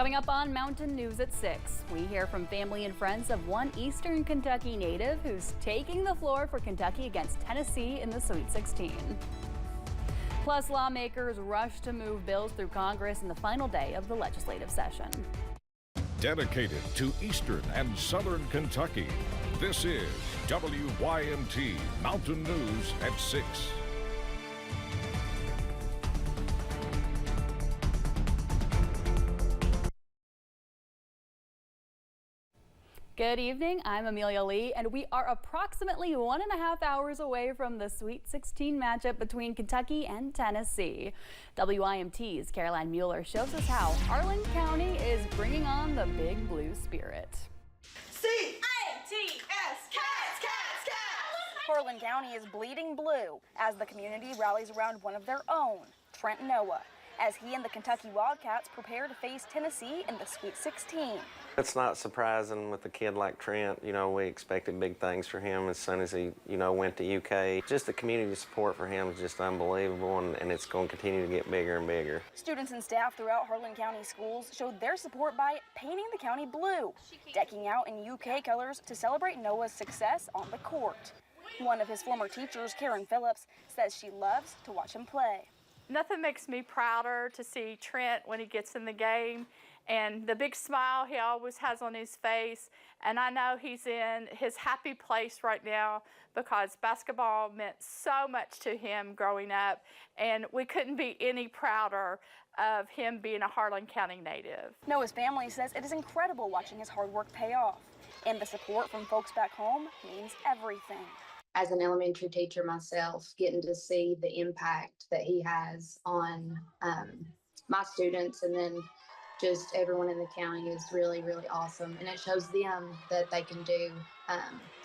Coming up on Mountain News at 6, we hear from family and friends of one Eastern Kentucky native who's taking the floor for Kentucky against Tennessee in the Sweet 16. Plus, lawmakers rush to move bills through Congress in the final day of the legislative session. Dedicated to Eastern and Southern Kentucky, this is WYMT Mountain News at 6. Good evening, I'm Amelia Lee, and we are approximately 1.5 hours away from the Sweet 16 matchup between Kentucky and Tennessee. WIMT's Caroline Mueller shows us how Harlan County is bringing on the Big Blue spirit. C-A-T-S, cats, cats, cats! Harlan County is bleeding blue as the community rallies around one of their own, Trent Noah, as he and the Kentucky Wildcats prepare to face Tennessee in the Sweet 16. It's not surprising with a kid like Trent. You know, we expected big things for him as soon as he, went to UK. Just the community support for him is just unbelievable, and it's going to continue to get bigger and bigger. Students and staff throughout Harlan County schools showed their support by painting the county blue, decking out in UK colors to celebrate Noah's success on the court. One of his former teachers, Karen Phillips, says she loves to watch him play. Nothing makes me prouder to see Trent when he gets in the game and the big smile he always has on his face. And I know he's in his happy place right now because basketball meant so much to him growing up, and we couldn't be any prouder of him being a Harlan County native. Noah's family says it is incredible watching his hard work pay off, and the support from folks back home means everything. As an elementary teacher myself, getting to see the impact that he has on my students and then just everyone in the county is really, really awesome. And it shows them that they can do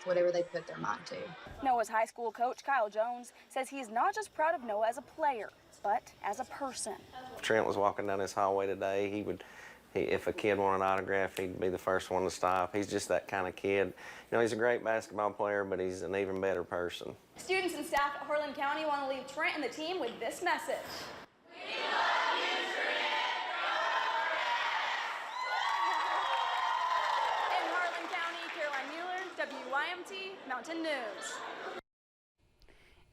whatever they put their mind to. Noah's high school coach, Kyle Jones, says he is not just proud of Noah as a player, but as a person. If Trent was walking down this hallway today, if a kid wanted an autograph, he'd be the first one to stop. He's just that kind of kid. He's a great basketball player, but he's an even better person. Students and staff at Harlan County want to leave Trent and the team with this message. We love you, Trent! In Harlan County, Caroline Mueller, WYMT Mountain News.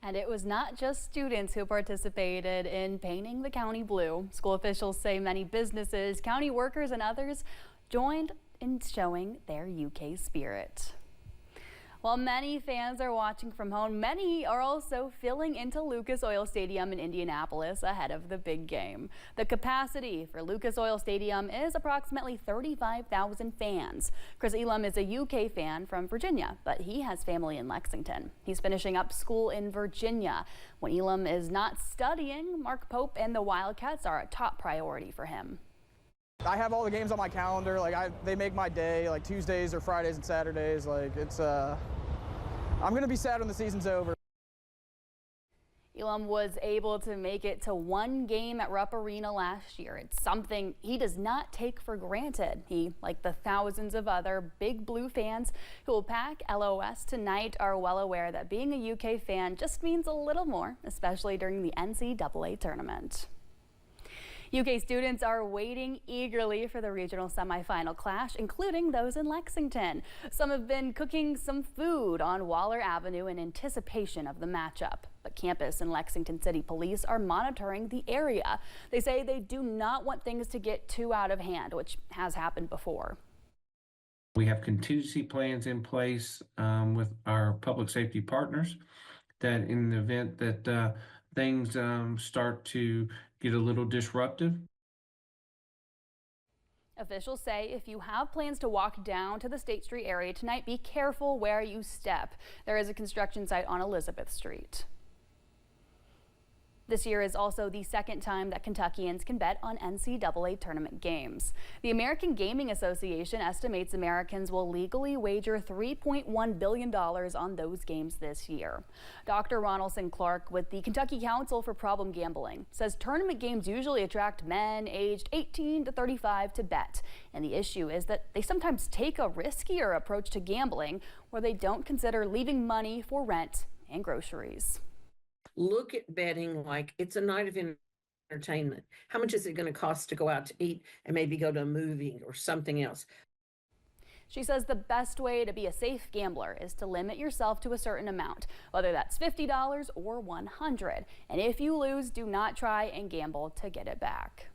And it was not just students who participated in painting the county blue. School officials say many businesses, county workers, and others joined in showing their UK spirit. While many fans are watching from home, many are also filling into Lucas Oil Stadium in Indianapolis ahead of the big game. The capacity for Lucas Oil Stadium is approximately 35,000 fans. Chris Elam is a UK fan from Virginia, but he has family in Lexington. He's finishing up school in Virginia. When Elam is not studying, Mark Pope and the Wildcats are a top priority for him. I have all the games on my calendar. They make my day, like Tuesdays or Fridays and Saturdays. I'm going to be sad when the season's over. Elam was able to make it to one game at Rupp Arena last year. It's something he does not take for granted. He, like the thousands of other Big Blue fans who will pack LOS tonight, are well aware that being a UK fan just means a little more, especially during the NCAA tournament. UK students are waiting eagerly for the regional semifinal clash, including those in Lexington. Some have been cooking some food on Waller Avenue in anticipation of the matchup. But campus and Lexington City Police are monitoring the area. They say they do not want things to get too out of hand, which has happened before. We have contingency plans in place with our public safety partners that in the event that things start to get a little disruptive. Officials say if you have plans to walk down to the State Street area tonight, be careful where you step. There is a construction site on Elizabeth Street. This year is also the second time that Kentuckians can bet on NCAA tournament games. The American Gaming Association estimates Americans will legally wager $3.1 billion on those games this year. Dr. Ronaldson Clark with the Kentucky Council for Problem Gambling says tournament games usually attract men aged 18 to 35 to bet. And the issue is that they sometimes take a riskier approach to gambling where they don't consider leaving money for rent and groceries. Look at betting like it's a night of entertainment? How much is it going to cost to go out to eat and maybe go to a movie or something else? She says the best way to be a safe gambler is to limit yourself to a certain amount, whether that's $50 or $100. And if you lose, do not try and gamble to get it back.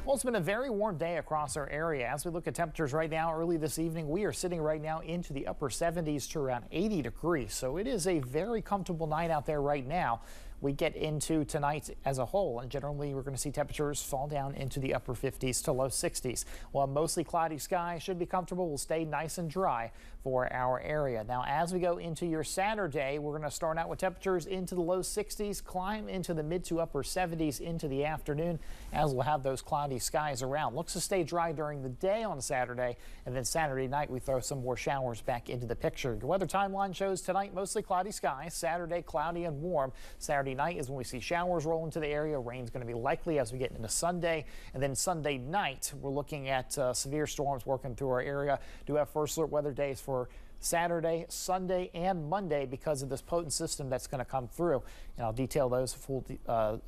Well, it's been a very warm day across our area. As we look at temperatures right now, early this evening, we are sitting right now into the upper 70s to around 80 degrees. So it is a very comfortable night out there right now. We get into tonight as a whole, and generally we're going to see temperatures fall down into the upper 50s to low 60s. While mostly cloudy skies should be comfortable, will stay nice and dry for our area. Now, as we go into your Saturday, we're going to start out with temperatures into the low 60s, climb into the mid to upper 70s into the afternoon, as we'll have those cloudy skies around. Looks to stay dry during the day on Saturday, and then Saturday night we throw some more showers back into the picture. Your weather timeline shows tonight mostly cloudy skies, Saturday cloudy and warm. Saturday night is when we see showers roll into the area. Rain's going to be likely as we get into Sunday, and then Sunday night we're looking at severe storms working through our area. Do have first alert weather days for Saturday, Sunday, and Monday because of this potent system that's going to come through, and I'll detail those full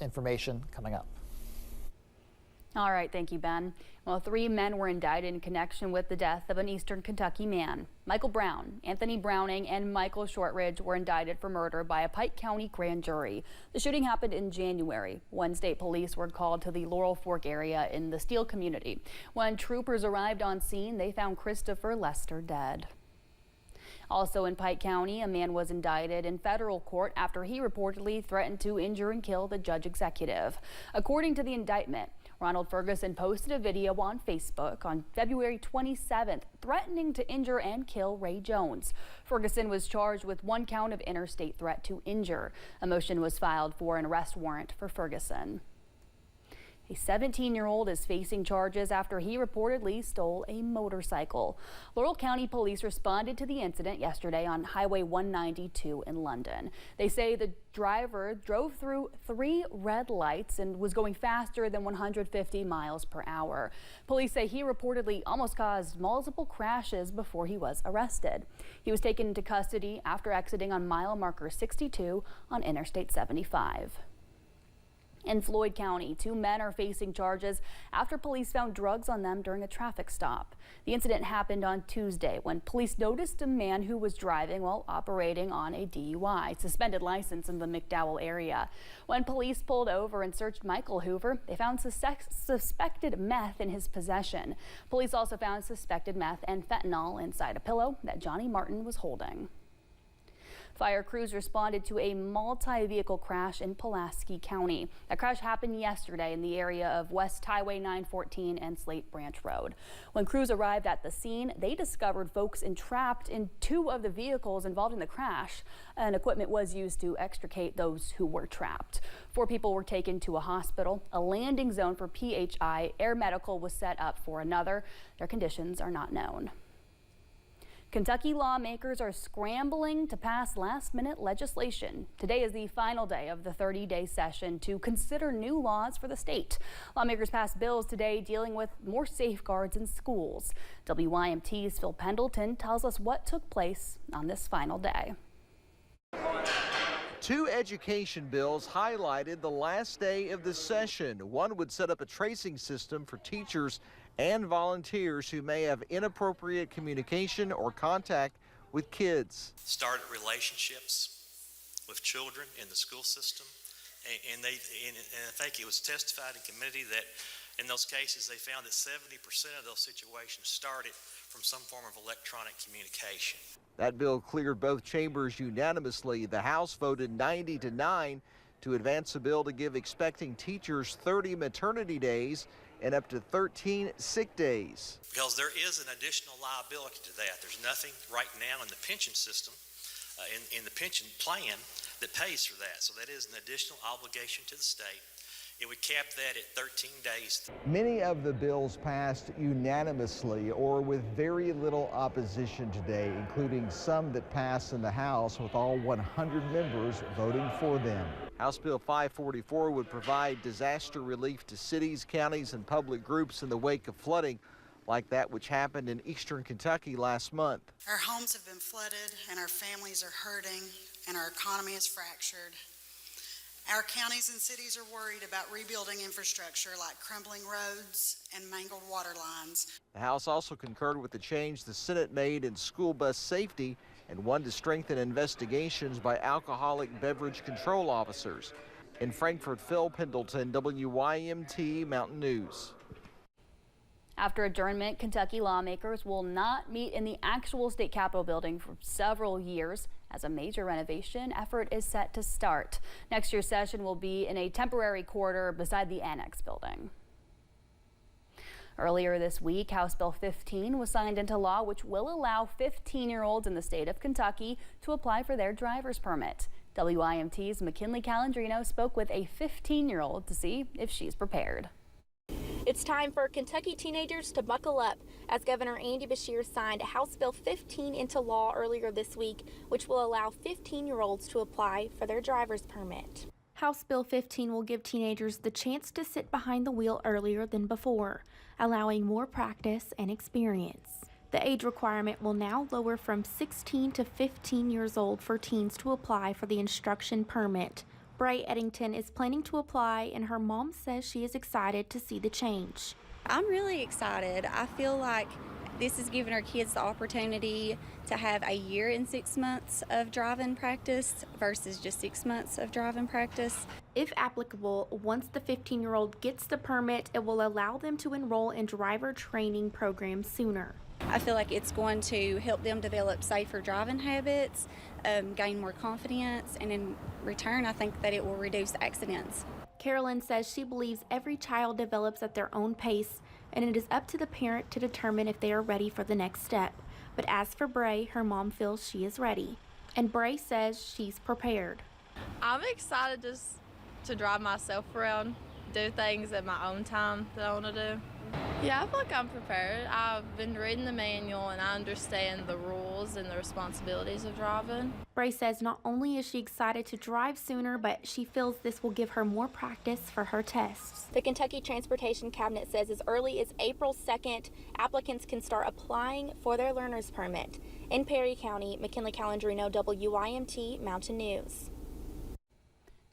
information coming up. All right, thank you, Ben. Well, 3 men were indicted in connection with the death of an Eastern Kentucky man. Michael Brown, Anthony Browning, and Michael Shortridge were indicted for murder by a Pike County grand jury. The shooting happened in January. Wednesday, police were called to the Laurel Fork area in the Steele community. When troopers arrived on scene, they found Christopher Lester dead. Also in Pike County, a man was indicted in federal court after he reportedly threatened to injure and kill the judge executive. According to the indictment, Ronald Ferguson posted a video on Facebook on February 27th threatening to injure and kill Ray Jones. Ferguson was charged with 1 count of interstate threat to injure. A motion was filed for an arrest warrant for Ferguson. A 17-year-old is facing charges after he reportedly stole a motorcycle. Laurel County police responded to the incident yesterday on Highway 192 in London. They say the driver drove through 3 red lights and was going faster than 150 miles per hour. Police say he reportedly almost caused multiple crashes before he was arrested. He was taken into custody after exiting on mile marker 62 on Interstate 75. In Floyd County, 2 men are facing charges after police found drugs on them during a traffic stop. The incident happened on Tuesday when police noticed a man who was driving while operating on a DUI, suspended license in the McDowell area. When police pulled over and searched Michael Hoover, they found suspected meth in his possession. Police also found suspected meth and fentanyl inside a pillow that Johnny Martin was holding. Fire crews responded to a multi-vehicle crash in Pulaski County. That crash happened yesterday in the area of West Highway 914 and Slate Branch Road. When crews arrived at the scene, they discovered folks entrapped in 2 of the vehicles involved in the crash, and equipment was used to extricate those who were trapped. 4 people were taken to a hospital. A landing zone for PHI Air Medical was set up for another. Their conditions are not known. Kentucky lawmakers are scrambling to pass last-minute legislation. Today is the final day of the 30-day session to consider new laws for the state. Lawmakers passed bills today dealing with more safeguards in schools. WYMT's Phil Pendleton tells us what took place on this final day. 2 education bills highlighted the last day of the session. One would set up a tracing system for teachers and volunteers who may have inappropriate communication or contact with kids. Started relationships with children in the school system, and I think it was testified in committee that in those cases they found that 70% of those situations started from some form of electronic communication. That bill cleared both chambers unanimously. The House voted 90-9 to advance a bill to give expecting teachers 30 maternity days and up to 13 sick days. Because there is an additional liability to that. There's nothing right now in the pension system, in the pension plan, that pays for that. So that is an additional obligation to the state. It would cap that at 13 days. Many of the bills passed unanimously or with very little opposition today, including some that passed in the House with all 100 members voting for them. House Bill 544 would provide disaster relief to cities, counties, and public groups in the wake of flooding like that which happened in eastern Kentucky last month. Our homes have been flooded and our families are hurting and our economy is fractured. Our counties and cities are worried about rebuilding infrastructure like crumbling roads and mangled water lines. The House also concurred with the change the Senate made in school bus safety and one to strengthen investigations by alcoholic beverage control officers. In Frankfort, Phil Pendleton, WYMT Mountain News. After adjournment, Kentucky lawmakers will not meet in the actual state capitol building for several years as a major renovation effort is set to start. Next year's session will be in a temporary quarter beside the annex building. Earlier this week, House Bill 15 was signed into law, which will allow 15-year-olds in the state of Kentucky to apply for their driver's permit. WIMT's McKinley Calandrino spoke with a 15-year-old to see if she's prepared. It's time for Kentucky teenagers to buckle up as Governor Andy Beshear signed House Bill 15 into law earlier this week, which will allow 15-year-olds to apply for their driver's permit. House Bill 15 will give teenagers the chance to sit behind the wheel earlier than before, allowing more practice and experience. The age requirement will now lower from 16 to 15 years old for teens to apply for the instruction permit. Bray Eddington is planning to apply, and her mom says she is excited to see the change. I'm really excited. I feel like this is giving our kids the opportunity to have a year and 6 months of driving practice versus just 6 months of driving practice. If applicable, once the 15-year-old gets the permit, it will allow them to enroll in driver training programs sooner. I feel like it's going to help them develop safer driving habits, gain more confidence, and in return, I think that it will reduce accidents. Carolyn says she believes every child develops at their own pace, and it is up to the parent to determine if they are ready for the next step. But as for Bray, her mom feels she is ready, and Bray says she's prepared. I'm excited just to drive myself around, do things at my own time that I want to do. Yeah, I feel like I'm prepared. I've been reading the manual and I understand the rules and the responsibilities of driving. Bray says not only is she excited to drive sooner, but she feels this will give her more practice for her tests. The Kentucky Transportation Cabinet says as early as April 2nd, applicants can start applying for their learner's permit. In Perry County, McKinley Calandrino, WYMT Mountain News.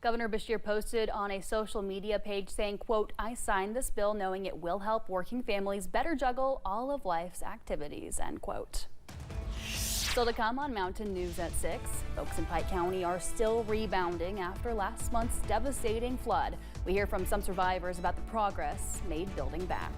Governor Beshear posted on a social media page saying, quote, "I signed this bill knowing it will help working families better juggle all of life's activities," end quote. Still to come on Mountain News at 6, folks in Pike County are still rebounding after last month's devastating flood. We hear from some survivors about the progress made building back.